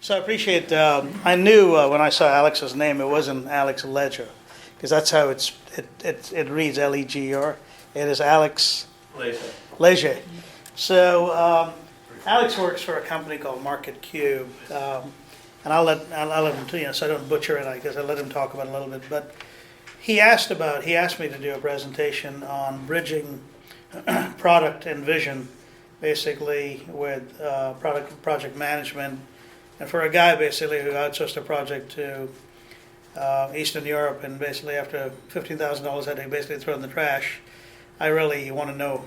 So I appreciate, I knew when I saw Alex's name, it wasn't Alex Ledger, because that's how it reads, Leger. It is Alex Later. Leger. So Alex works for a company called Market Cube, and I'll let him, so I don't butcher it, I guess I'll let him talk about it a little bit. But he asked me to do a presentation on bridging product and vision, basically with project management. And for a guy basically who outsourced a project to Eastern Europe, and basically after $15,000 had to basically throw in the trash, I really want to know,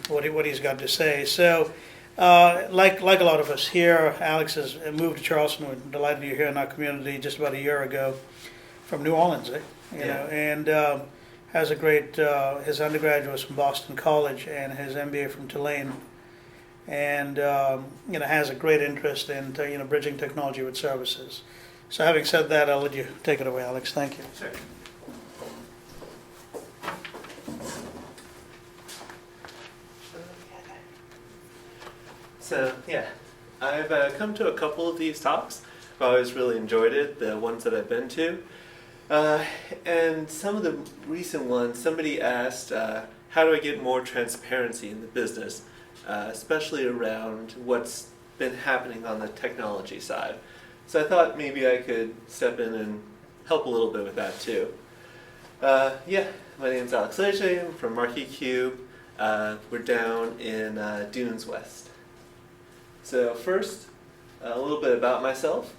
what he's got to say. So, like a lot of us here, Alex has moved to Charleston. We're delighted you're here in our community just about a year ago from New Orleans, and has a great, his undergraduate was from Boston College and his MBA from Tulane. And has a great interest in bridging technology with services. So having said that, I'll let you take it away, Alex. Thank you. Sure. So I've come to a couple of these talks. I've always really enjoyed it, the ones that I've been to. And some of the recent ones, somebody asked, how do I get more transparency in the business? Especially around what's been happening on the technology side. So I thought maybe I could step in and help a little bit with that too. My name's Alex Leger. I'm from Market Cube. We're down in Dunes West. So first, a little bit about myself.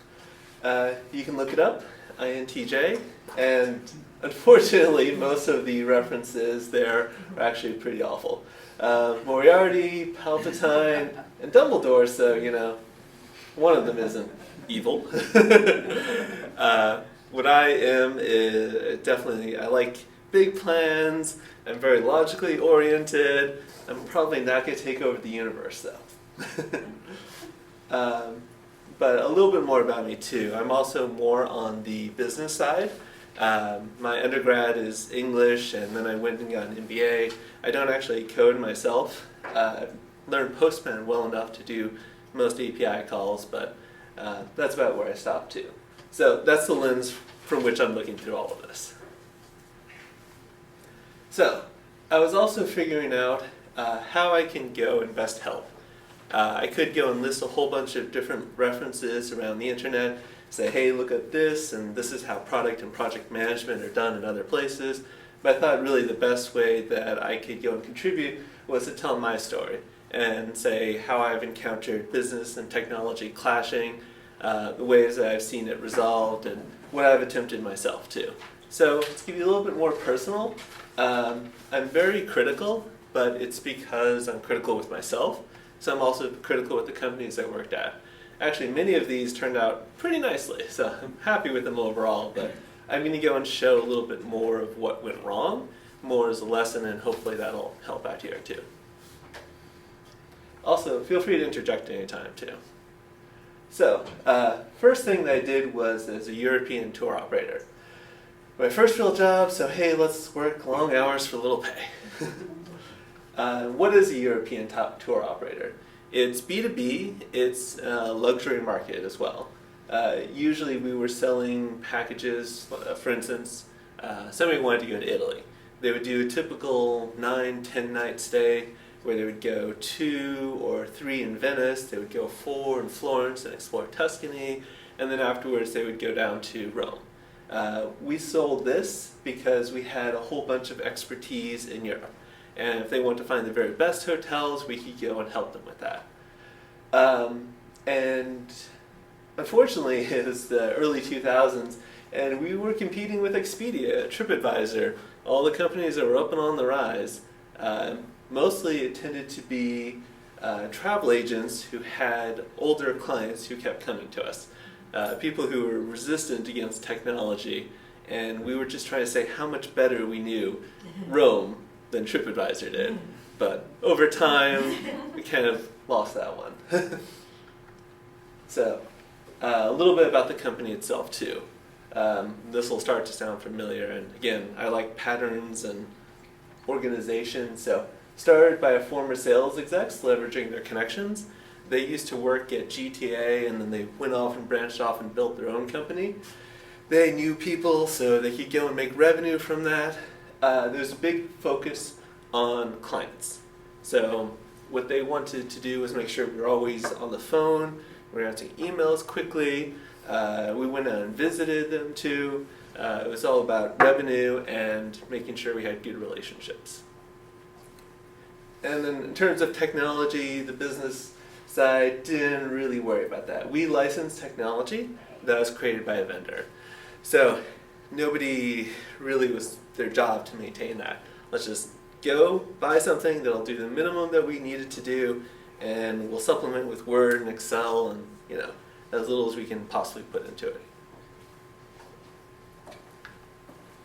You can look it up, INTJ, and unfortunately most of the references there are actually pretty awful. Moriarty, Palpatine, and Dumbledore, so, one of them isn't evil. What I am is definitely, I like big plans, I'm very logically oriented, I'm probably not going to take over the universe, though. But a little bit more about me, too. I'm also more on the business side. My undergrad is English, and then I went and got an MBA. I don't actually code myself. I've learned Postman well enough to do most API calls, but that's about where I stopped too. So that's the lens from which I'm looking through all of this. So I was also figuring out how I can go and best help. I could go and list a whole bunch of different references around the internet, say, hey, look at this, and this is how product and project management are done in other places. But I thought really the best way that I could go and contribute was to tell my story and say how I've encountered business and technology clashing, the ways that I've seen it resolved, and what I've attempted myself to. So to give you a little bit more personal, I'm very critical, but it's because I'm critical with myself. So I'm also critical with the companies I worked at. Actually, many of these turned out pretty nicely, so I'm happy with them overall, but I'm going to go and show a little bit more of what went wrong, more as a lesson, and hopefully that'll help out here too. Also, feel free to interject anytime too. So, first thing that I did was as a European tour operator. My first real job, so hey, let's work long hours for little pay. What is a European tour operator? It's B2B, it's a luxury market as well. Usually we were selling packages, for instance, somebody wanted to go to Italy. They would do a typical 9-10 night stay where they would go 2 or 3 in Venice, they would go 4 in Florence and explore Tuscany, and then afterwards they would go down to Rome. We sold this because we had a whole bunch of expertise in Europe. And if they want to find the very best hotels, we could go and help them with that. And unfortunately, it was the early 2000s, and we were competing with Expedia, TripAdvisor, all the companies that were up and on the rise. Mostly it tended to be travel agents who had older clients who kept coming to us. People who were resistant against technology, and we were just trying to say how much better we knew Rome than TripAdvisor did. But over time, we kind of lost that one. So, a little bit about the company itself too. This will start to sound familiar, and again, I like patterns and organization, so started by a former sales execs leveraging their connections. they used to work at GTA and then they went off and branched off and built their own company. They knew people so they could go and make revenue from that. There's a big focus on clients. So what they wanted to do was make sure we were always on the phone, we were answering emails quickly, we went out and visited them too. It was all about revenue and making sure we had good relationships. And then in terms of technology, the business side didn't really worry about that. We licensed technology that was created by a vendor. So nobody really was their job to maintain that. Let's just go buy something that'll do the minimum that we need it to do, and we'll supplement with Word and Excel and as little as we can possibly put into it.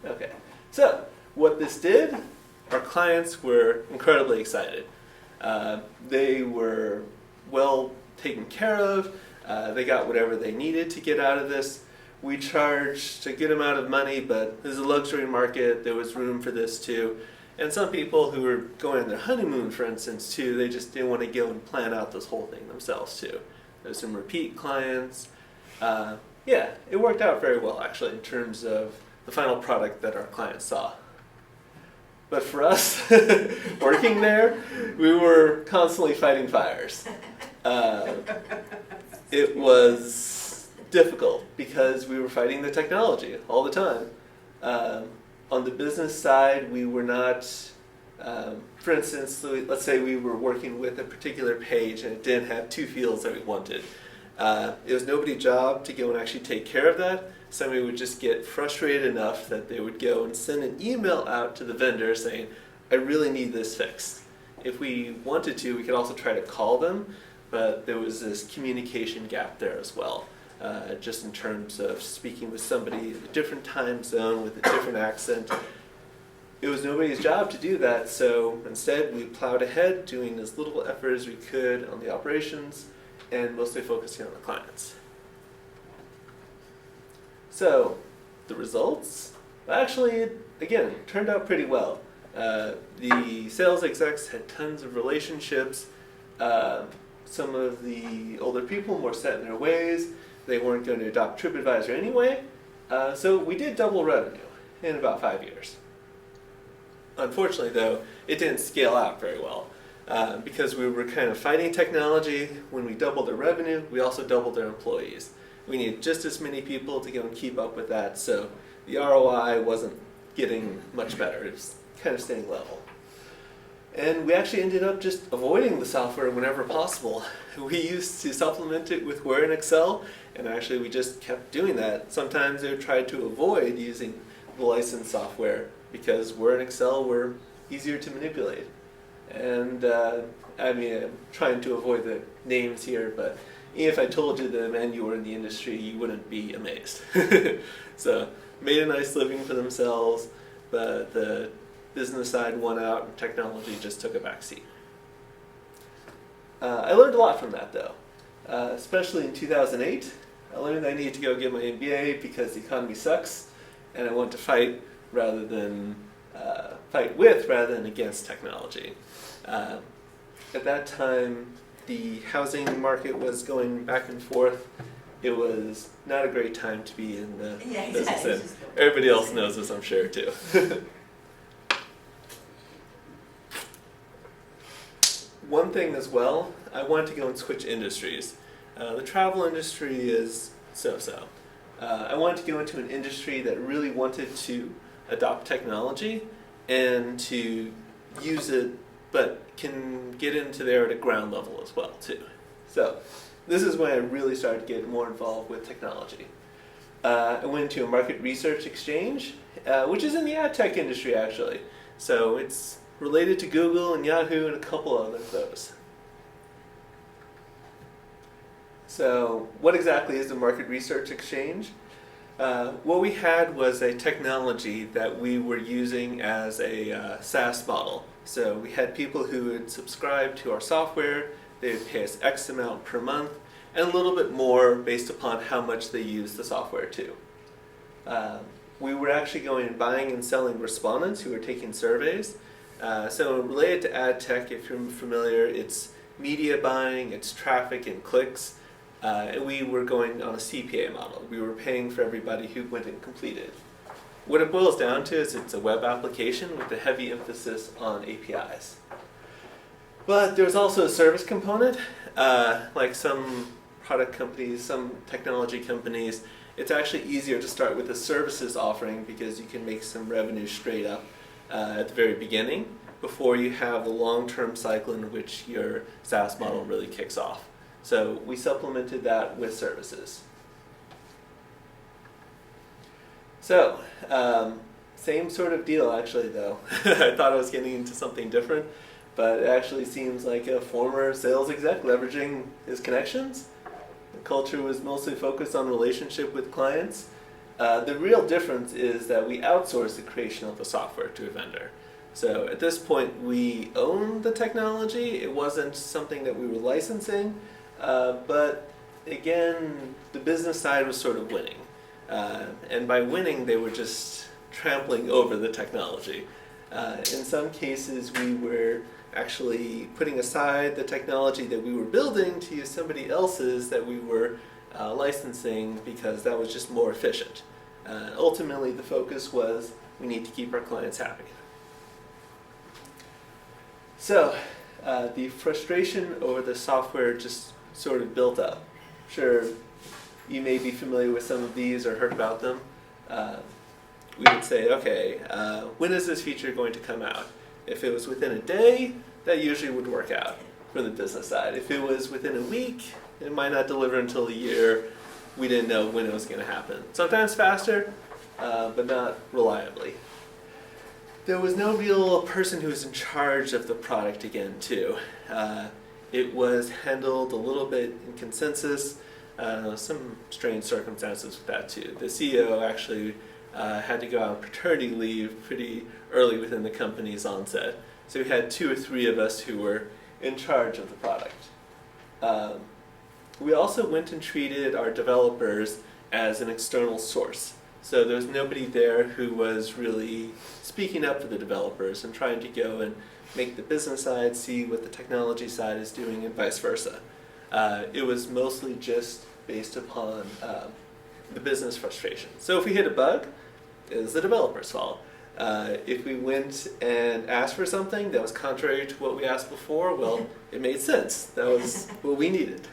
Okay, so what this did, our clients were incredibly excited. They were well taken care of. They got whatever they needed to get out of this. We charged a good amount of money, but this is a luxury market. There was room for this too. And some people who were going on their honeymoon, for instance, too, they just didn't want to go and plan out this whole thing themselves too. There's some repeat clients. Yeah, it worked out very well actually in terms of the final product that our clients saw. But for us, working there, we were constantly fighting fires. It was difficult because we were fighting the technology all the time. On the business side, we were not, for instance, let's say we were working with a particular page and it didn't have two fields that we wanted. It was nobody's job to go and actually take care of that. Somebody would just get frustrated enough that they would go and send an email out to the vendor saying, I really need this fixed. If we wanted to, we could also try to call them, but there was this communication gap there as well. Just in terms of speaking with somebody in a different time zone with a different accent. It was nobody's job to do that, so instead we plowed ahead doing as little effort as we could on the operations and mostly focusing on the clients. So, the results? Actually, again, turned out pretty well. The sales execs had tons of relationships. Some of the older people more set in their ways. They weren't going to adopt TripAdvisor anyway. So we did double revenue in about 5 years. Unfortunately, though, it didn't scale out very well. Because we were kind of fighting technology. When we doubled our revenue, we also doubled our employees. We needed just as many people to go and keep up with that, so the ROI wasn't getting much better. It was kind of staying level. And we actually ended up just avoiding the software whenever possible. We used to supplement it with Word and Excel, and actually we just kept doing that. Sometimes they tried to avoid using the licensed software because Word and Excel were easier to manipulate. And I'm trying to avoid the names here, but if I told you them and you were in the industry, you wouldn't be amazed. So, made a nice living for themselves, but the business side won out and technology just took a back seat. I learned a lot from that though, especially in 2008. I learned that I needed to go get my MBA because the economy sucks, and I want to fight rather than fight with rather than against technology. At that time, the housing market was going back and forth. It was not a great time to be in the business. And everybody else knows this, I'm sure, too. One thing as well, I wanted to go and switch industries. The travel industry is so-so. I wanted to go into an industry that really wanted to adopt technology and to use it, but can get into there at a ground level as well too. So this is when I really started to get more involved with technology. I went to a market research exchange, which is in the ad tech industry actually. So it's related to Google and Yahoo and a couple other of those. So what exactly is the market research exchange? What we had was a technology that we were using as a SaaS model. So we had people who would subscribe to our software, they would pay us X amount per month, and a little bit more based upon how much they use the software too. We were actually going and buying and selling respondents who were taking surveys. So related to ad tech, if you're familiar, it's media buying, it's traffic and clicks. And we were going on a CPA model. We were paying for everybody who went and completed. What it boils down to is it's a web application with a heavy emphasis on APIs. But there's also a service component. Like some product companies, some technology companies, it's actually easier to start with a services offering because you can make some revenue straight up at the very beginning before you have the long-term cycle in which your SaaS model really kicks off. So we supplemented that with services. So, same sort of deal actually though. I thought I was getting into something different, but it actually seems like a former sales exec leveraging his connections. The culture was mostly focused on relationship with clients. The real difference is that we outsource the creation of the software to a vendor. So at this point we own the technology. It wasn't something that we were licensing, but again, the business side was sort of winning. And by winning, they were just trampling over the technology. In some cases, we were actually putting aside the technology that we were building to use somebody else's that we were licensing because that was just more efficient. Ultimately, the focus was we need to keep our clients happy. So, the frustration over the software just sort of built up. Sure, you may be familiar with some of these or heard about them. We would say, okay, when is this feature going to come out? If it was within a day, that usually would work out from the business side. If it was within a week, it might not deliver until a year. We didn't know when it was going to happen. Sometimes faster, but not reliably. There was no real person who was in charge of the product again, too. It was handled a little bit in consensus. Some strange circumstances with that too. The CEO actually had to go on paternity leave pretty early within the company's onset. So we had 2 or 3 of us who were in charge of the product. We also went and treated our developers as an external source. So there was nobody there who was really speaking up for the developers and trying to go and make the business side see what the technology side is doing and vice versa. It was mostly just based upon the business frustration. So if we hit a bug, it was the developer's fault. If we went and asked for something that was contrary to what we asked before, well, it made sense. That was what we needed.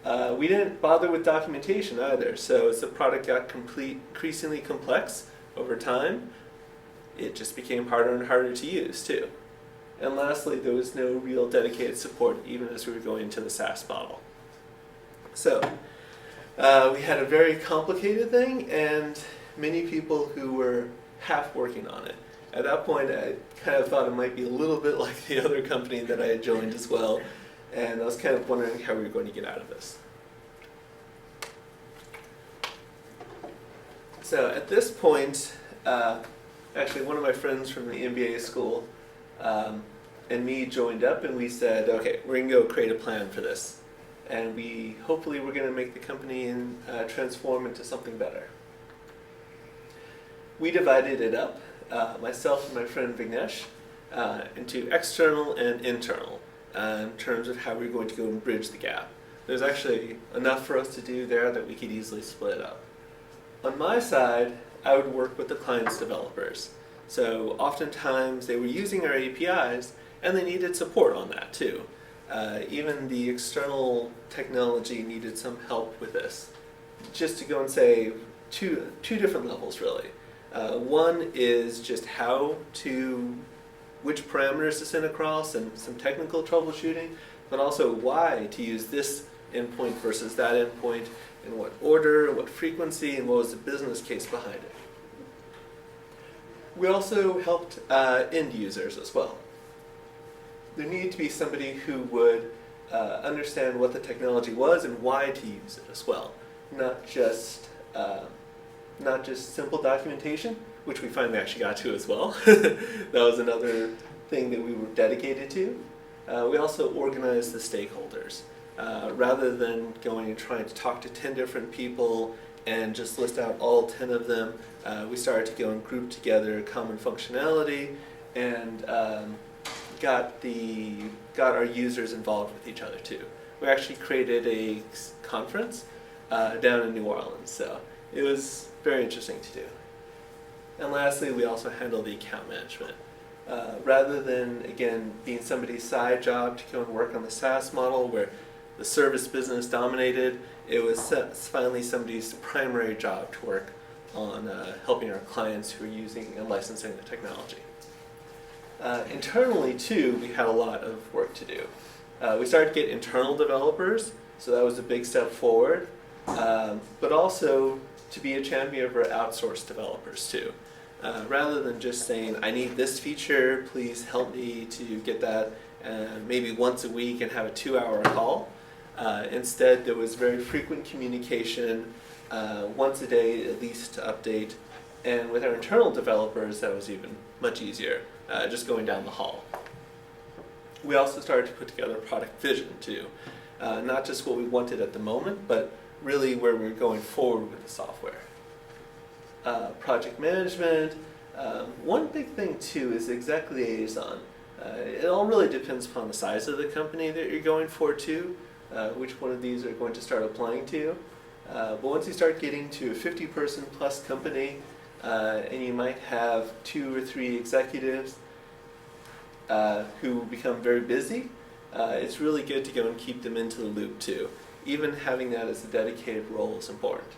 We didn't bother with documentation either. So as the product got increasingly complex over time, it just became harder and harder to use too. And lastly, there was no real dedicated support even as we were going into the SaaS model. So we had a very complicated thing and many people who were half working on it. At that point, I kind of thought it might be a little bit like the other company that I had joined as well. And I was kind of wondering how we were going to get out of this. So at this point, actually one of my friends from the MBA school and me joined up and we said, okay, we're going to go create a plan for this. And hopefully we're going to make the company and transform into something better. We divided it up, myself and my friend Vignesh, into external and internal in terms of how we're going to go and bridge the gap. There's actually enough for us to do there that we could easily split it up. On my side, I would work with the client's developers. So oftentimes they were using our APIs and they needed support on that too. Even the external technology needed some help with this. Just to go and say two different levels really. One is just which parameters to send across and some technical troubleshooting, but also why to use this endpoint versus that endpoint, in what order, what frequency, and what was the business case behind it. We also helped end users as well. There needed to be somebody who would understand what the technology was and why to use it as well, not just simple documentation, which we finally actually got to as well. That was another thing that we were dedicated to. We also organized the stakeholders. Rather than going and trying to talk to 10 different people and just list out all 10 of them, we started to go and group together common functionality and got got our users involved with each other too. We actually created a conference down in New Orleans, so it was very interesting to do. And lastly, we also handle the account management. Rather than, again, being somebody's side job to go and work on the SaaS model where the service business dominated, it was finally somebody's primary job to work on helping our clients who are using and licensing the technology. Internally, too, we had a lot of work to do. We started to get internal developers, so that was a big step forward, but also to be a champion for outsourced developers, too. Rather than just saying, I need this feature, please help me to get that maybe once a week and have a 2-hour call. Instead, there was very frequent communication, once a day at least to update. And with our internal developers, that was even much easier, just going down the hall. We also started to put together a product vision too. Not just what we wanted at the moment, but really where we were going forward with the software. Project management. One big thing too is exec liaison. It all really depends upon the size of the company that you're going for too, which one of these are going to start applying to. But once you start getting to a 50-person plus company, and you might have 2 or 3 executives who become very busy, it's really good to go and keep them into the loop too. Even having that as a dedicated role is important.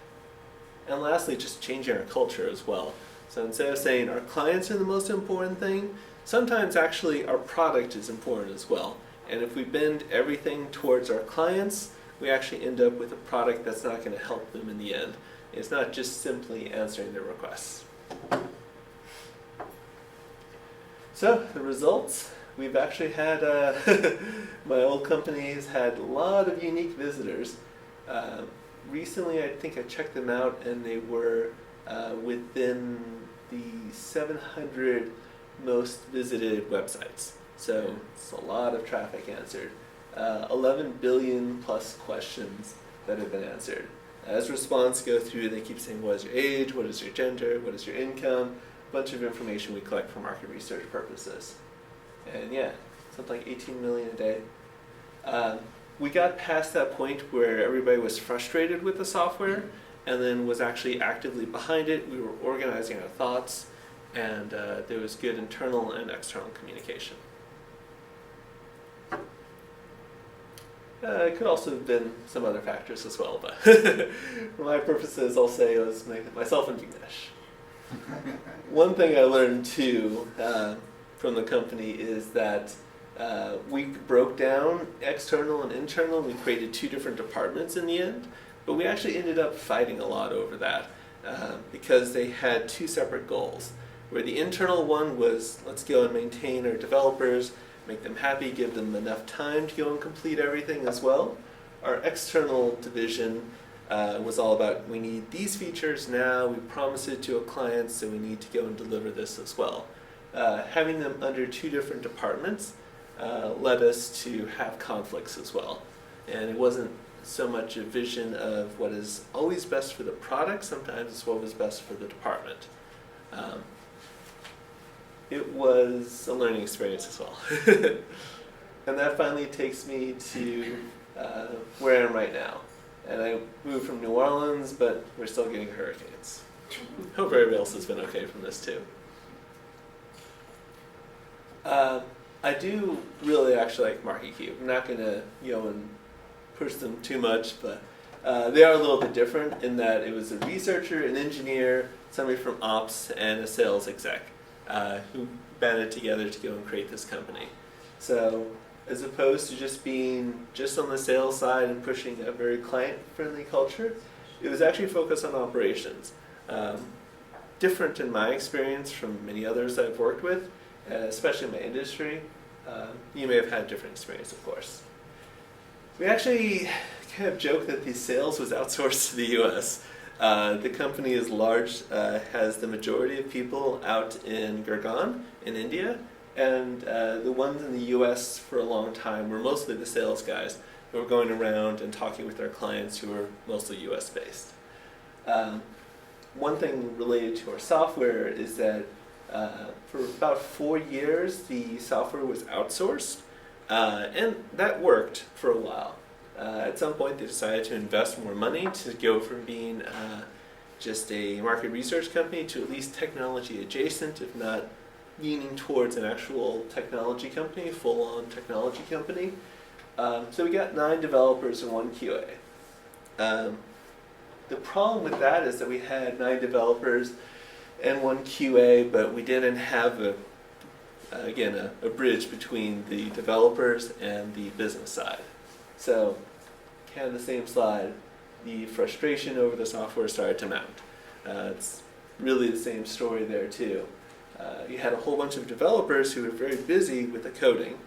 And lastly, just changing our culture as well. So instead of saying our clients are the most important thing, sometimes actually our product is important as well. And if we bend everything towards our clients, we actually end up with a product that's not going to help them in the end. It's not just simply answering their requests. So the results, we've actually had, my old company has had a lot of unique visitors. Recently, I think I checked them out, and they were within the 700 most visited websites. So it's a lot of traffic answered. 11 billion plus questions that have been answered. As response go through, they keep saying, what is your age, what is your gender, what is your income, a bunch of information we collect for market research purposes. And yeah, something like 18 million a day. We got past that point where everybody was frustrated with the software and then was actually actively behind it. We were organizing our thoughts, and there was good internal and external communication. It could also have been some other factors as well, but for my purposes, I'll say it was myself and Vignesh. One thing I learned too from the company is that we broke down external and internal, and we created 2 different departments in the end, but we actually ended up fighting a lot over that because they had 2 separate goals, where the internal one was, let's go and maintain our developers, make them happy, give them enough time to go and complete everything as well. Our external division was all about, we need these features now, we promise it to a client, so we need to go and deliver this as well. Having them under 2 different departments led us to have conflicts as well. And it wasn't so much a vision of what is always best for the product, sometimes it's what was best for the department. It was a learning experience as well. And that finally takes me to where I am right now. And I moved from New Orleans, but we're still getting hurricanes. Hope everybody else has been okay from this too. I do really actually like Market Cube. I'm not going to go and push them too much, but they are a little bit different in that it was a researcher, an engineer, somebody from ops, and a sales exec who banded together to go and create this company. So as opposed to just being just on the sales side and pushing a very client-friendly culture, it was actually focused on operations. Different in my experience from many others I've worked with, especially in my industry. You may have had different experience, of course. We actually kind of joke that the sales was outsourced to the US. The company is large, has the majority of people out in Gurgaon in India, and the ones in the US for a long time were mostly the sales guys who were going around and talking with their clients who were mostly US based. One thing related to our software is that for about 4 years the software was outsourced, And that worked for a while. At some point, they decided to invest more money to go from being just a market research company to at least technology adjacent, if not leaning towards an actual technology company, full-on technology company. So we got 9 developers and 1 QA. The problem with that is that we had 9 developers and 1 QA, but we didn't have a bridge between the developers and the business side. So, kind of the same slide, the frustration over the software started to mount. It's really the same story there too. You had a whole bunch of developers who were very busy with the coding.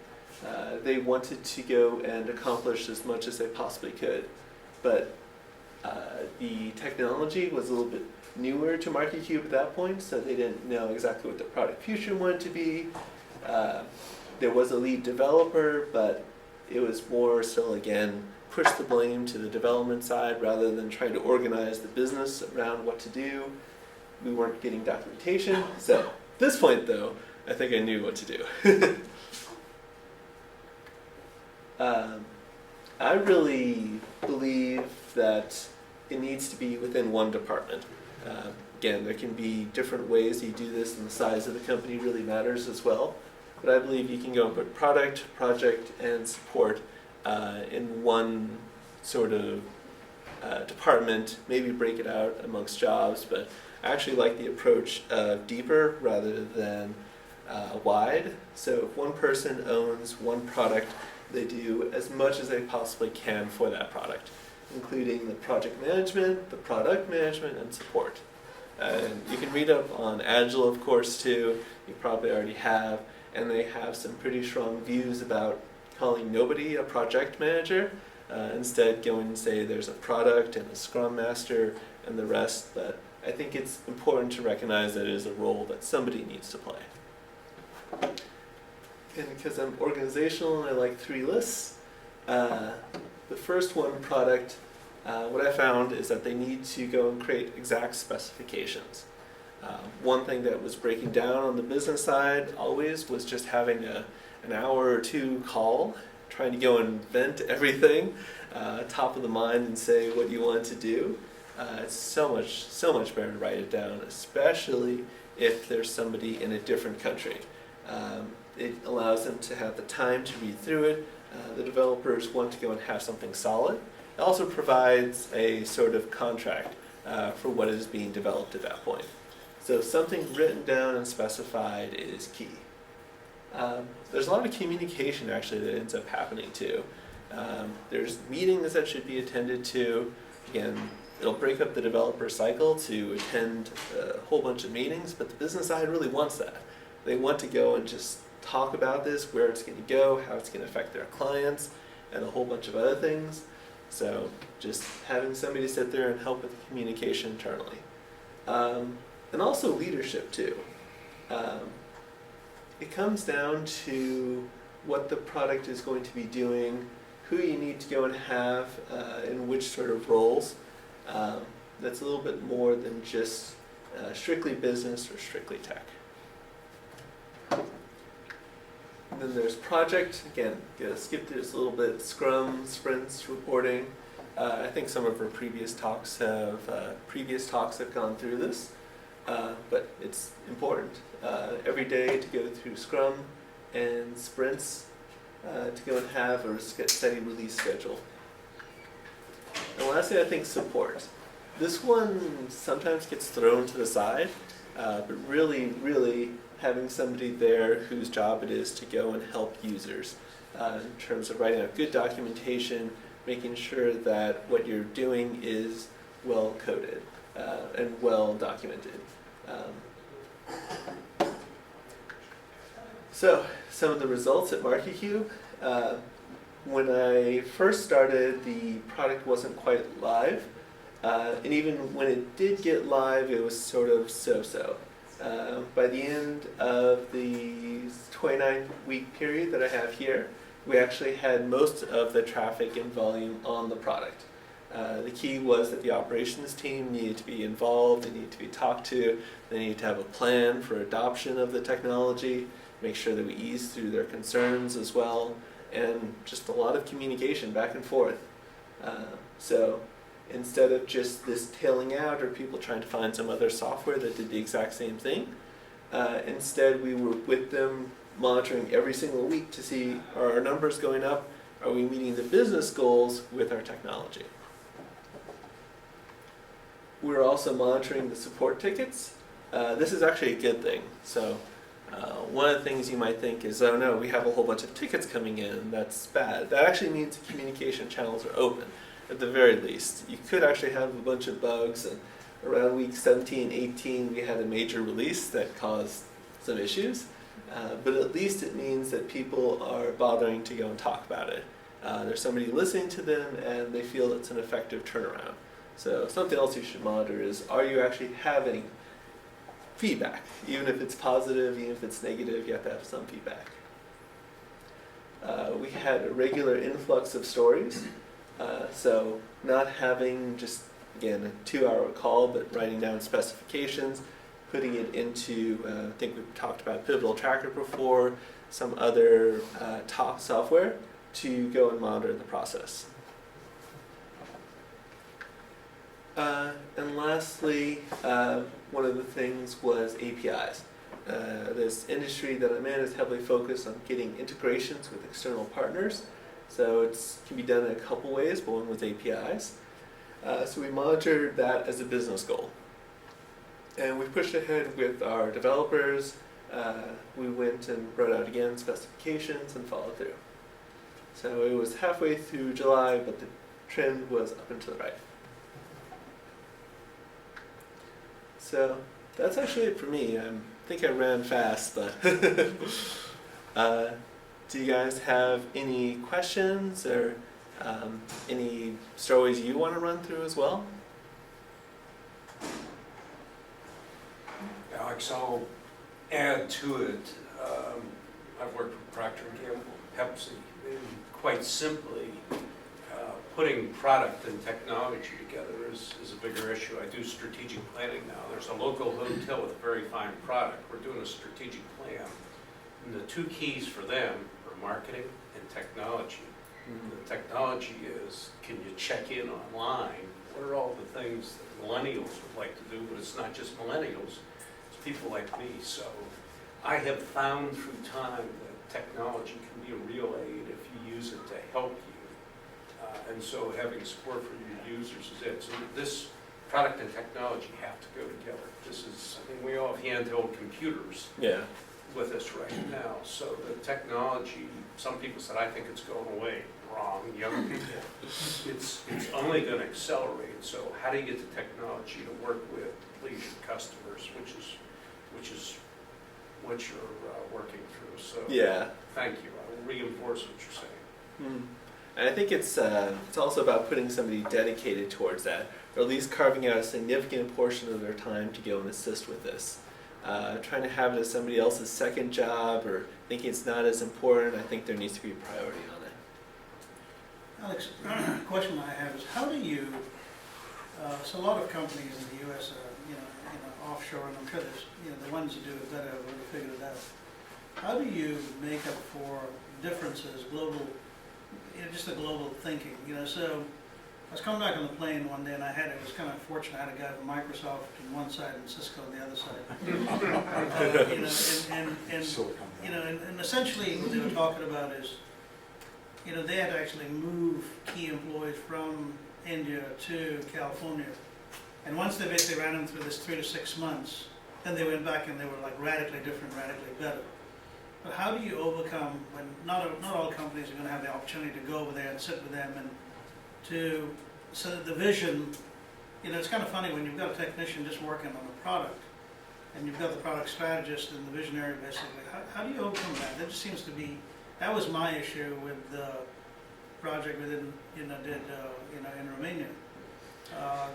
They wanted to go and accomplish as much as they possibly could, but the technology was a little bit newer to MarketCube at that point, so they didn't know exactly what the product future wanted to be. There was a lead developer, but it was more still, again, push the blame to the development side rather than trying to organize the business around what to do. We weren't getting documentation. So at this point, though, I think I knew what to do. I really believe that it needs to be within one department. Again, there can be different ways you do this, and the size of the company really matters as well. But I believe you can go and put product, project, and support in one sort of department, maybe break it out amongst jobs, but I actually like the approach of deeper rather than wide. So if one person owns one product, they do as much as they possibly can for that product, including the project management, the product management, and support. And you can read up on Agile, of course, too. You probably already have. And they have some pretty strong views about calling nobody a project manager. Instead, going and say there's a product and a scrum master and the rest. But I think it's important to recognize that it is a role that somebody needs to play. And because I'm organizational and I like 3 lists, the first one, product, what I found is that they need to go and create exact specifications. One thing that was breaking down on the business side always was just having an hour or 2 call, trying to go and vent everything, top of the mind, and say what you want to do. It's so much better to write it down, especially if there's somebody in a different country. It allows them to have the time to read through it. The developers want to go and have something solid. It also provides a sort of contract for what is being developed at that point. So something written down and specified is key. There's a lot of communication actually that ends up happening too. There's meetings that should be attended to. Again, it'll break up the developer cycle to attend a whole bunch of meetings, but the business side really wants that. They want to go and just talk about this, where it's going to go, how it's going to affect their clients, and a whole bunch of other things. So just having somebody sit there and help with the communication internally. And also leadership too. It comes down to what the product is going to be doing, who you need to go and have in which sort of roles. That's a little bit more than just strictly business or strictly tech. And then there's project. Again, gonna skip this a little bit. Scrum, sprints, reporting. I think some of our previous talks have gone through this, but it's important every day to go through Scrum and sprints to go and have a steady release schedule. And lastly, I think support. This one sometimes gets thrown to the side, but really having somebody there whose job it is to go and help users in terms of writing out good documentation, making sure that what you're doing is well coded and well documented. So some of the results at MarketCube. When I first started, the product wasn't quite live, and even when it did get live, it was sort of so-so. By the end of the 29-week period that I have here, we actually had most of the traffic and volume on the product. The key was that the operations team needed to be involved, they needed to be talked to, they needed to have a plan for adoption of the technology, make sure that we ease through their concerns as well, and just a lot of communication back and forth. So instead of just this tailing out or people trying to find some other software that did the exact same thing, instead we were with them monitoring every single week to see, are our numbers going up? Are we meeting the business goals with our technology? We're also monitoring the support tickets. This is actually a good thing. So one of the things you might think is, oh no, we have a whole bunch of tickets coming in, that's bad. That actually means the communication channels are open, at the very least. You could actually have a bunch of bugs, and around week 17, 18, we had a major release that caused some issues. But at least it means that people are bothering to go and talk about it. There's somebody listening to them, and they feel it's an effective turnaround. So something else you should monitor is, are you actually having feedback? Even if it's positive, even if it's negative, you have to have some feedback. We had a regular influx of stories. So not having just, again, a 2-hour call, but writing down specifications, putting it into, I think we've talked about Pivotal Tracker before, some other top software to go and monitor the process. And lastly, one of the things was APIs. This industry that I'm in is heavily focused on getting integrations with external partners. So it can be done in a couple ways, but one was APIs. So we monitored that as a business goal. And we pushed ahead with our developers. We went and wrote out again specifications and followed through. So it was halfway through July, but the trend was up and to the right. So that's actually it for me. I think I ran fast, but do you guys have any questions or any stories you want to run through as well? Alex, I'll add to it. I've worked with Procter & Gamble, Pepsi, and quite simply, putting product and technology together is a bigger issue. I do strategic planning now. There's a local hotel with a very fine product. We're doing a strategic plan. And the two keys for them are marketing and technology. Mm-hmm. The technology is, can you check in online? What are all the things that millennials would like to do? But it's not just millennials, it's people like me. So I have found through time that technology can be a real aid if you use it to help you. And so having support for your users is it. So this product and technology have to go together. This is, I mean, we all have handheld computers with us right now. So the technology, some people said, I think it's going away. Wrong, young people. It's only going to accelerate. So how do you get the technology to work with please your customers, which is what you're working through. So thank you. I will reinforce what you're saying. And I think it's also about putting somebody dedicated towards that, or at least carving out a significant portion of their time to go and assist with this. Trying to have it as somebody else's second job or thinking it's not as important, I think there needs to be a priority on it. Alex, the question I have is, how do you, so a lot of companies in the U.S. are, offshore, and I'm sure there's, the ones who do it better have already figured it out. How do you make up for differences, global, just the global thinking, so I was coming back on the plane one day and it was kind of fortunate, I had a guy from Microsoft on one side and Cisco on the other side. And essentially what they were talking about is, they had to actually move key employees from India to California. And once they basically ran them through this 3 to 6 months, then they went back and they were like radically different, radically better. But how do you overcome when not all companies are going to have the opportunity to go over there and sit with them and so that the vision, it's kind of funny when you've got a technician just working on a product and you've got the product strategist and the visionary basically, how do you overcome that? That just seems to be, that was my issue with the project we did in Romania.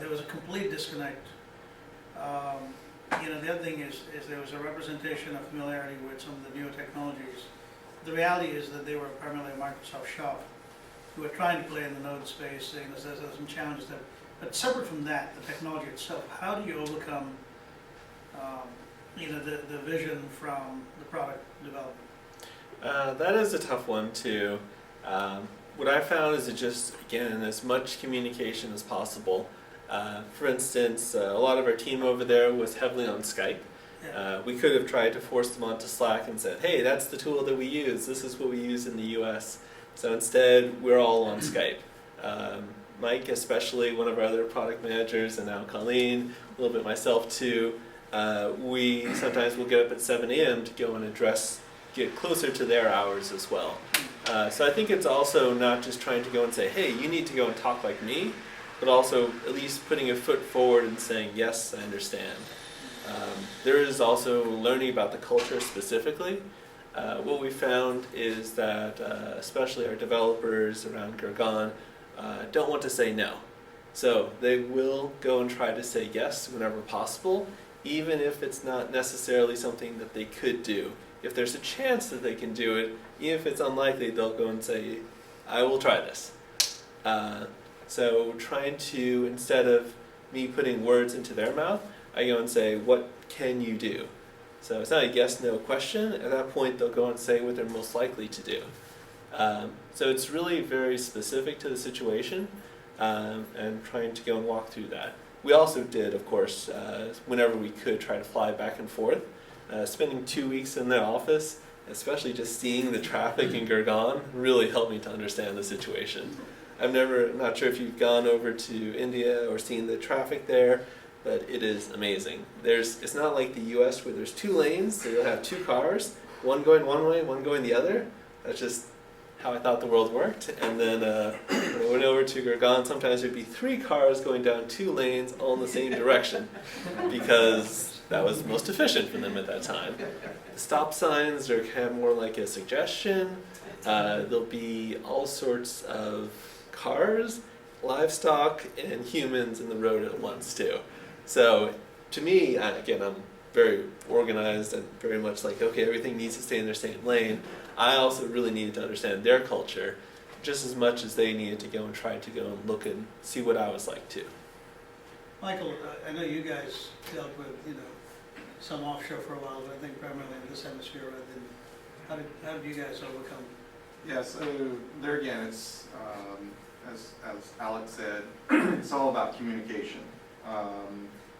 There was a complete disconnect. The other thing is there was a representation of familiarity with some of the newer technologies. The reality is that they were primarily a Microsoft shop who were trying to play in the node space, saying there's some challenges there. But separate from that, the technology itself, how do you overcome the vision from the product development? That is a tough one too. What I found is it just, again, as much communication as possible. For instance, a lot of our team over there was heavily on Skype. We could have tried to force them onto Slack and said, hey, that's the tool that we use. This is what we use in the US. So instead, we're all on Skype. Mike, especially, one of our other product managers, and now Colleen, a little bit myself too, we sometimes will get up at 7 a.m. to go and get closer to their hours as well. So I think it's also not just trying to go and say, hey, you need to go and talk like me, but also at least putting a foot forward and saying, yes, I understand. There is also learning about the culture specifically. What we found is that especially our developers around Gurgan don't want to say no. So they will go and try to say yes whenever possible, even if it's not necessarily something that they could do. If there's a chance that they can do it, even if it's unlikely, they'll go and say, I will try this. So trying to, instead of me putting words into their mouth, I go and say, what can you do? So it's not a yes-no question. At that point, they'll go and say what they're most likely to do. So it's really very specific to the situation, and trying to go and walk through that. We also did, of course, whenever we could, try to fly back and forth. Spending 2 weeks in the office, especially just seeing the traffic in Gurgaon, really helped me to understand the situation. Not sure if you've gone over to India or seen the traffic there, but it is amazing. It's not like the US where there's 2 lanes, so you'll have 2 cars, one going one way, one going the other. That's just how I thought the world worked. And then when I went over to Gurgaon, sometimes there'd be 3 cars going down 2 lanes all in the same direction, because that was most efficient for them at that time. The stop signs are kind of more like a suggestion. There'll be all sorts of cars, livestock, and humans in the road at once too. So to me, again, I'm very organized and very much like, okay, everything needs to stay in their same lane. I also really needed to understand their culture just as much as they needed to go and try to go and look and see what I was like too. Michael, I know you guys dealt with, some offshore for a while, but I think primarily in this hemisphere rather than, how did you guys overcome? Yeah, so there again, it's, as Alex said, it's all about communication,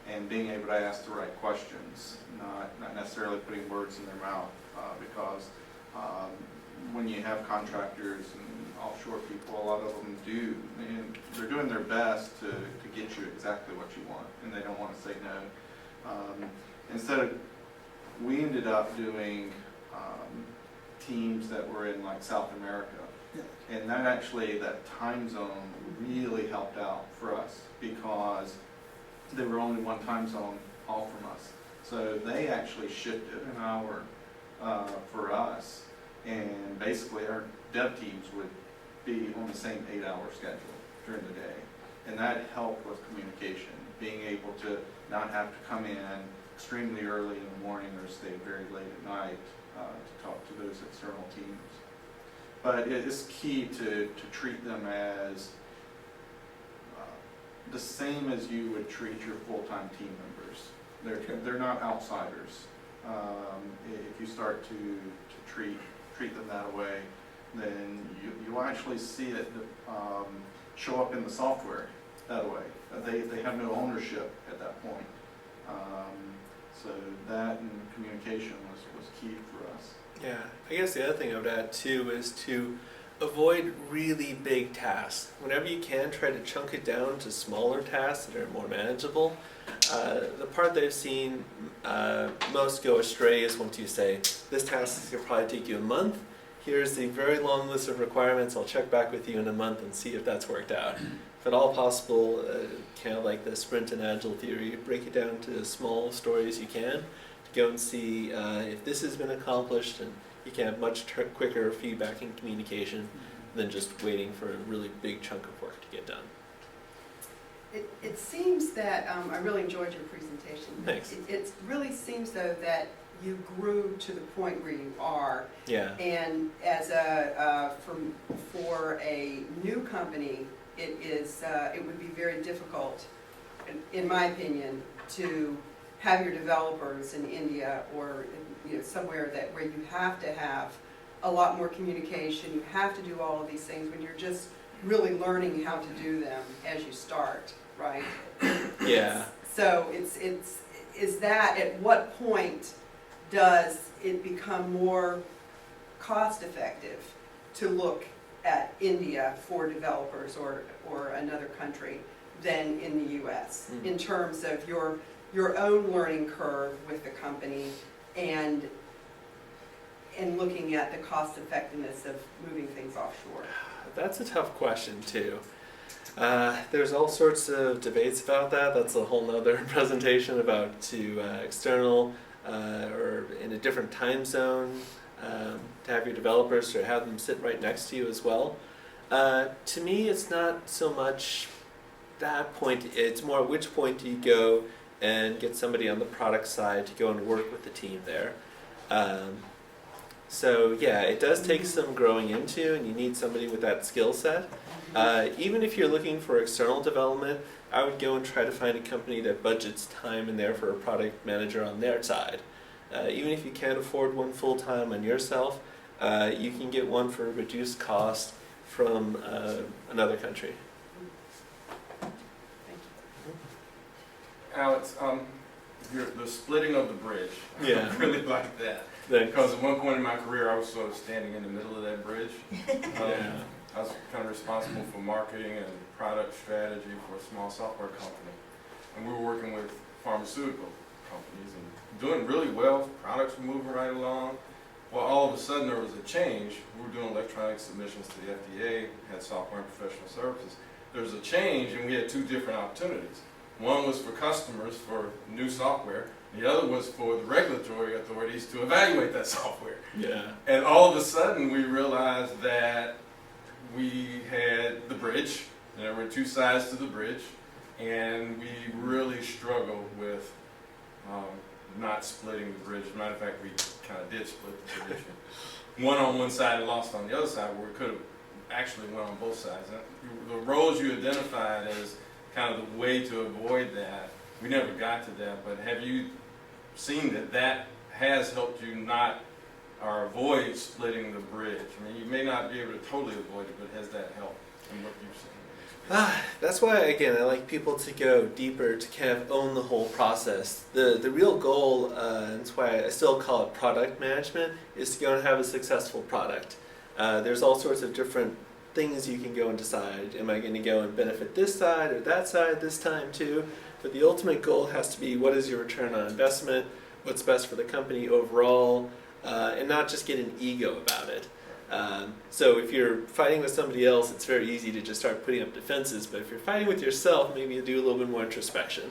and being able to ask the right questions, not necessarily putting words in their mouth, because when you have contractors and offshore people, a lot of them and they're doing their best to get you exactly what you want, and they don't want to say no. We ended up doing teams that were in like South America, and that time zone really helped out for us because they were only one time zone off from us. So they actually shifted an hour for us, and basically our dev teams would be on the same 8-hour schedule during the day, and that helped with communication, being able to not have to come in extremely early in the morning or stay very late at night to talk to those external teams. But it is key to treat them as the same as you would treat your full-time team members. They're not outsiders. If you start to treat them that way, then you'll actually see it show up in the software that way. They have no ownership at that point. So that and communication was key for us. Yeah, I guess the other thing I would add too is to avoid really big tasks. Whenever you can, try to chunk it down to smaller tasks that are more manageable. The part that I've seen most go astray is once you say, this task is going to probably take you a month. Here's the very long list of requirements. I'll check back with you in a month and see if that's worked out. If at all possible, kind of like the sprint and agile theory, break it down to as small stories you can to go and see if this has been accomplished, and you can have much quicker feedback and communication than just waiting for a really big chunk of work to get done. It seems that, I really enjoyed your presentation. Thanks. It really seems though that you grew to the point where you are. Yeah. And as for a new company, it would be very difficult, in my opinion, to have your developers in India or somewhere where you have to have a lot more communication. You have to do all of these things when you're just really learning how to do them as you start, right? Yeah. So is that, at what point does it become more cost effective to look at India for developers or another country than in the US in terms of your own learning curve with the company and looking at the cost effectiveness of moving things offshore? That's a tough question too. There's all sorts of debates about that. That's a whole nother presentation about to external or in a different time zone to have your developers or have them sit right next to you as well. To me, it's not so much that point. It's more which point do you go and get somebody on the product side to go and work with the team there. So yeah, it does take some growing into, and you need somebody with that skill set. Even if you're looking for external development, I would go and try to find a company that budgets time in there for a product manager on their side. Even if you can't afford one full-time on yourself, you can get one for a reduced cost from another country. Alex, the splitting of the bridge, Yeah. I really like that. Thanks. Because at one point in my career, I was sort of standing in the middle of that bridge. Yeah. I was kind of responsible for marketing and product strategy for a small software company. And we were working with pharmaceutical companies and doing really well. Products were moving right along. Well, all of a sudden there was a change. We were doing electronic submissions to the FDA, had software and professional services. There was a change and we had two different opportunities. One was for customers for new software. The other was for the regulatory authorities to evaluate that software. Yeah. And all of a sudden we realized that we had the bridge, and there were two sides to the bridge, and we really struggled with not splitting the bridge. As a matter of fact, we kind of did split the bridge. One on one side and lost on the other side, where we could have actually went on both sides. And the roles you identified as kind of the way to avoid that, we never got to that, but have you seen that has helped you not or avoid splitting the bridge? I mean, you may not be able to totally avoid it, but has that helped in what you've seen? That's why, again, I like people to go deeper, to kind of own the whole process. The real goal, and that's why I still call it product management, is to go and have a successful product. There's all sorts of different things you can go and decide. Am I going to go and benefit this side or that side this time too? But the ultimate goal has to be, what is your return on investment? What's best for the company overall? And not just get an ego about it. So if you're fighting with somebody else, it's very easy to just start putting up defenses. But if you're fighting with yourself, maybe you do a little bit more introspection.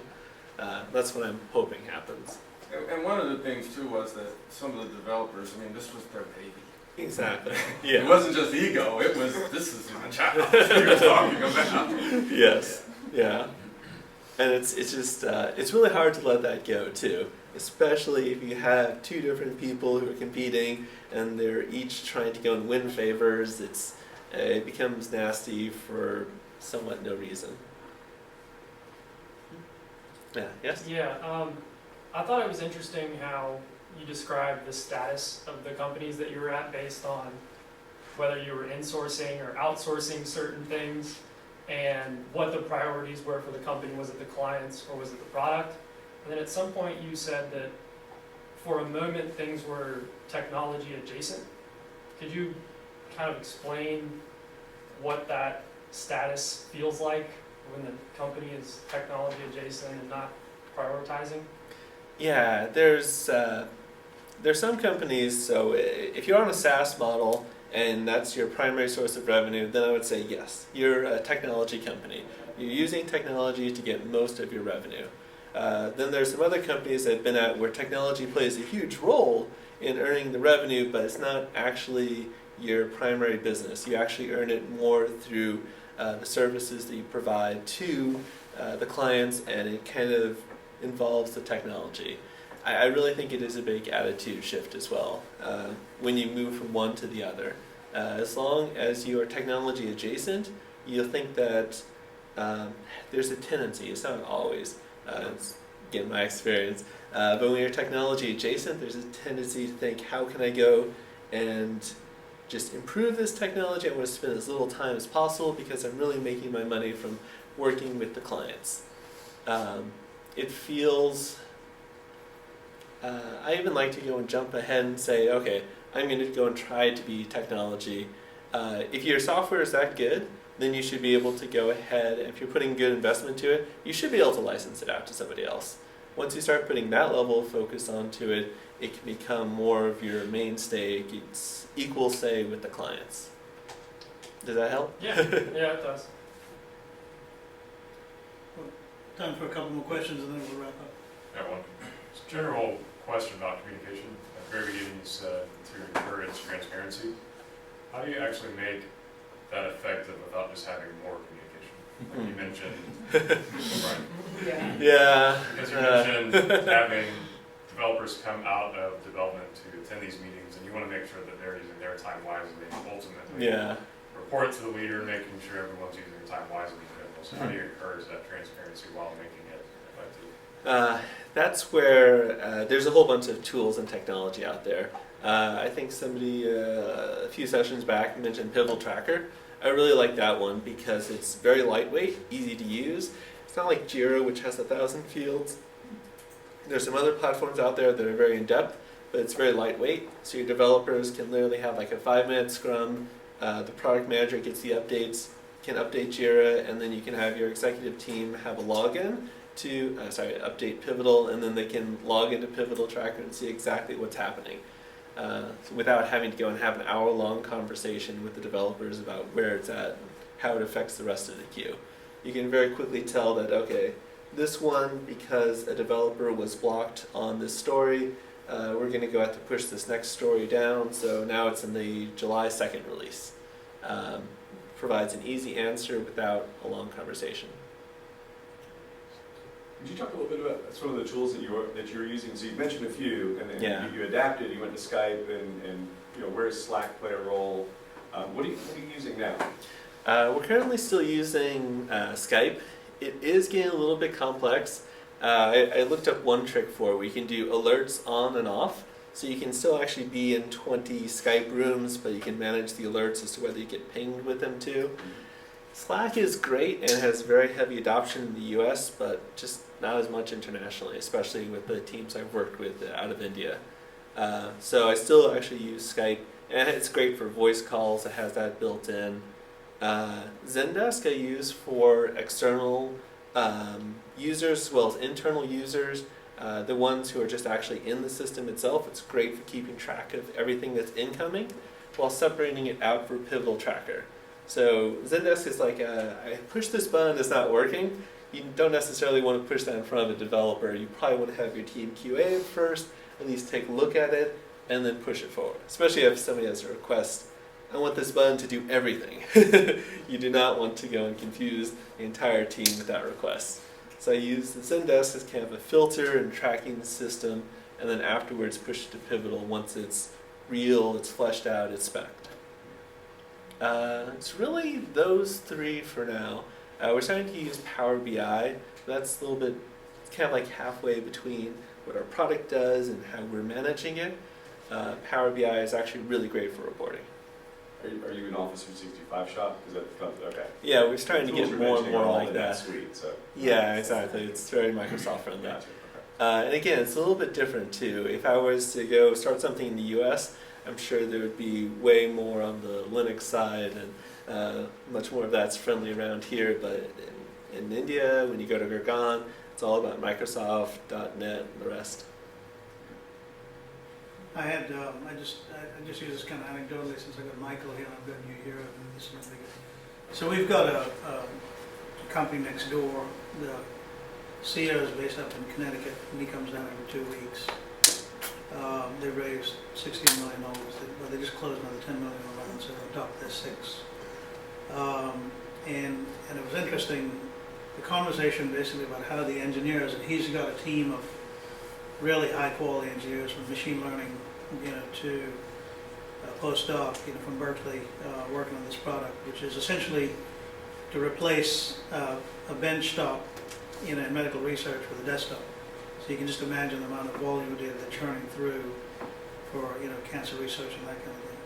That's what I'm hoping happens. And one of the things too was that some of the developers, I mean, this was their baby. Exactly. It Yeah. wasn't just ego, it was, this is my child that you're talking about. Yes. Yeah. And it's just it's really hard to let that go too, especially if you have two different people who are competing and they're each trying to go and win favors. It becomes nasty for somewhat no reason. Yeah. Yes. Yeah, I thought it was interesting how you described the status of the companies that you were at based on whether you were insourcing or outsourcing certain things and what the priorities were for the company. Was it the clients or was it the product? And then at some point you said that for a moment things were technology adjacent. Could you kind of explain what that status feels like when the company is technology adjacent and not prioritizing? Yeah, there's some companies, so if you're on a SaaS model and that's your primary source of revenue, then I would say yes, you're a technology company. You're using technology to get most of your revenue. Then there's some other companies that I've been at where technology plays a huge role in earning the revenue, but it's not actually your primary business. You actually earn it more through the services that you provide to the clients, and it kind of involves the technology. I really think it is a big attitude shift as well when you move from one to the other. As long as you are technology adjacent, you'll think that there's a tendency, it's not always, it's again my experience, but when you're technology adjacent, there's a tendency to think, how can I go and just improve this technology. I want to spend as little time as possible because I'm really making my money from working with the clients. It feels, I even like to go and jump ahead and say, okay, I'm going to go and try to be technology. If your software is that good, then you should be able to go ahead, if you're putting good investment to it, you should be able to license it out to somebody else. Once you start putting that level of focus onto it, it can become more of your mainstay. It's equal say with the clients. Does that help? Yeah, yeah, it does. Time for a couple more questions and then we'll wrap up. Yeah, one general question about communication. At the very beginning, you said to encourage transparency. How do you actually make that effective without just having more communication? Like you mentioned, right? Yeah. Yeah. Because you mentioned having developers come out of development to attend these meetings, and you want to make sure that they're using their time wisely. Ultimately, Yeah. report to the leader, making sure everyone's using their time wisely. So how do you encourage that transparency while making it effective? That's where there's a whole bunch of tools and technology out there. I think somebody a few sessions back mentioned Pivotal Tracker. I really like that one because it's very lightweight, easy to use. It's not like Jira, which has 1,000 fields. There's some other platforms out there that are very in-depth, but it's very lightweight. So your developers can literally have like a 5-minute scrum. The product manager gets the updates, can update Jira, and then you can have your executive team have a login to update Pivotal, and then they can log into Pivotal Tracker and see exactly what's happening without having to go and have an hour-long conversation with the developers about where it's at and how it affects the rest of the queue. You can very quickly tell that, okay, this one, because a developer was blocked on this story, we're going to go have to push this next story down, so now it's in the July 2nd release. Provides an easy answer without a long conversation. Could you talk a little bit about some of the tools that you're using? So you mentioned a few, and then Yeah. you adapted. You went to Skype, and where does Slack play a role? What are you using now? We're currently still using Skype. It is getting a little bit complex. I looked up one trick for it. We can do alerts on and off. So you can still actually be in 20 Skype rooms, but you can manage the alerts as to whether you get pinged with them too. Slack is great and has very heavy adoption in the US, but just not as much internationally, especially with the teams I've worked with out of India. So I still actually use Skype, and it's great for voice calls. It has that built in. Zendesk I use for external users as well as internal users. The ones who are just actually in the system itself, it's great for keeping track of everything that's incoming while separating it out for Pivotal Tracker. So Zendesk is like, I push this button, it's not working. You don't necessarily want to push that in front of a developer. You probably want to have your team QA it first, at least take a look at it, and then push it forward. Especially if somebody has a request, I want this button to do everything. You do not want to go and confuse the entire team with that request. So I use the Zendesk as kind of a filter and tracking the system, and then afterwards push it to Pivotal once it's real, it's fleshed out, it's spec'd. It's really those three for now. We're starting to use Power BI. That's a little bit, it's kind of like halfway between what our product does and how we're managing it. Power BI is actually really great for reporting. Are you an Office 365 shop? Okay. Yeah, we're starting to The tools get you're more and mentioning are more all like in that. suite, so. Yeah, exactly. It's very Microsoft friendly. Gotcha. Okay. And again, it's a little bit different too. If I was to go start something in the US, I'm sure there would be way more on the Linux side and much more of that's friendly around here. But in India, when you go to Gurgaon, it's all about Microsoft, .NET, and the rest. I just use this kind of anecdotally since I got Michael here and I've got you here. And this is so we've got a company next door. The CEO is based up in Connecticut, and he comes down every 2 weeks. They raised $16 million, but they just closed another $10 million round, so on top of their 6. And it was interesting, the conversation basically about how the engineers, and he's got a team of really high quality engineers from machine learning, to postdoc, from Berkeley, working on this product, which is essentially to replace a bench top, in medical research with a desktop. So you can just imagine the amount of volume of data they're churning through for, cancer research and that kind of thing.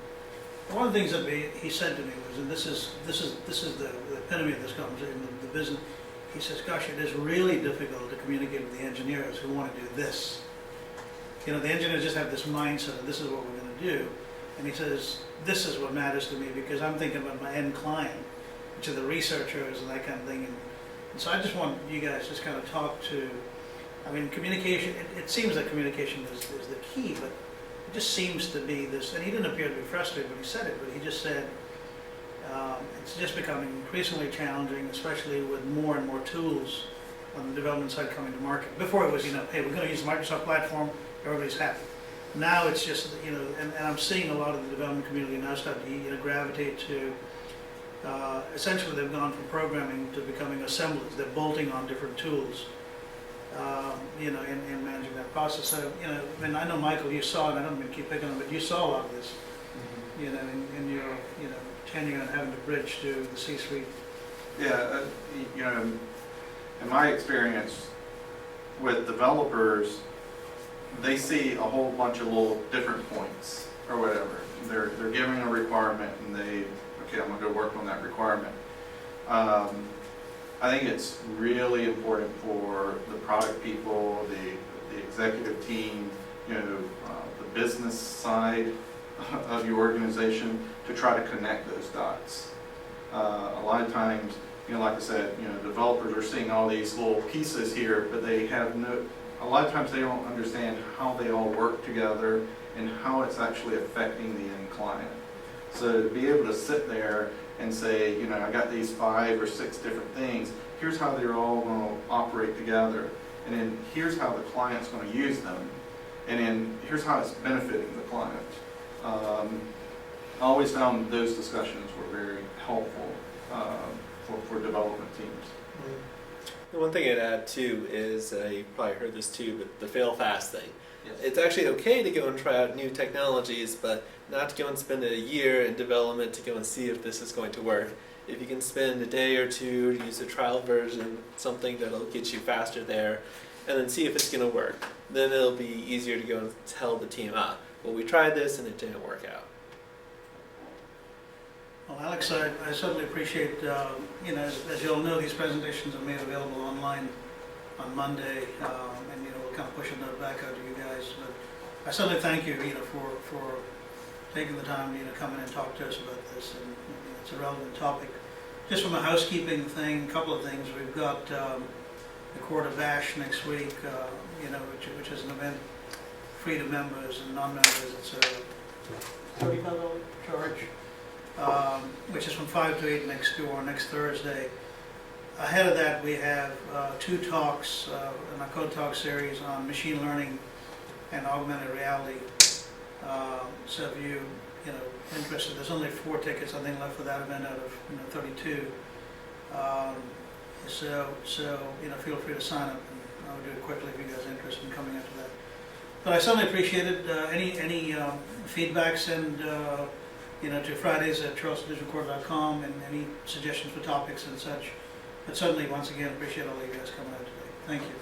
One of the things that he said to me was, and this is the epitome of this conversation, the business. He says, "Gosh, it is really difficult to communicate with the engineers who want to do this. You know, the engineers just have this mindset of this is what we're going to do." And he says, "This is what matters to me because I'm thinking about my end client, which are the researchers and that kind of thing." And so I just want you guys to just kind of talk to. I mean, communication. It seems that communication is the key, but it just seems to be this, and he didn't appear to be frustrated when he said it, but he just said it's just becoming increasingly challenging, especially with more and more tools on the development side coming to market. Before it was, hey, we're going to use the Microsoft platform, everybody's happy. Now it's just, and I'm seeing a lot of the development community now start to gravitate to, essentially they've gone from programming to becoming assemblers. They're bolting on different tools. In managing that process. So, I mean, I know, Michael, you saw it, I don't mean to keep picking on, but you saw a lot of this, in your, tenure and having to bridge to the C-suite. Yeah, in my experience with developers, they see a whole bunch of little different points or whatever. They're given a requirement and okay, I'm gonna go work on that requirement. I think it's really important for the product people, the executive team, the business side of your organization to try to connect those dots. A lot of times, like I said, developers are seeing all these little pieces here, but they have a lot of times they don't understand how they all work together and how it's actually affecting the end client. So to be able to sit there and say, I got these 5 or 6 different things, here's how they're all going to operate together, and then here's how the client's going to use them, and then here's how it's benefiting the client. I always found those discussions were very helpful for development teams. The one thing I'd add too is, you probably heard this too, but the fail fast thing. Yes. It's actually okay to go and try out new technologies, but not to go and spend a year in development to go and see if this is going to work. If you can spend a day or two to use a trial version, something that'll get you faster there, and then see if it's going to work, then it'll be easier to go and tell the team, well, we tried this and it didn't work out. Well, Alex, I certainly appreciate, as you all know, these presentations are made available online on Monday, and we'll kind of push a note back out to you guys. But I certainly thank you, for taking the time, come in and talk to us about this, and it's a relevant topic. Just from a housekeeping thing, a couple of things. We've got the Quarter Bash next week, which is an event free to members and non-members. It's a $35 charge, which is from 5 to 8 next Thursday. Ahead of that, we have 2 talks in our Code Talk series on machine learning and augmented reality. So if you interested, there's only 4 tickets I think left for that event out of 32. So feel free to sign up, and I'll do it quickly if you guys are interested in coming out to that. But I certainly appreciate it. Any feedback, send to Fridays@charlestondigitalcorp.com, and any suggestions for topics and such. But certainly, once again, appreciate all of you guys coming out today. Thank you.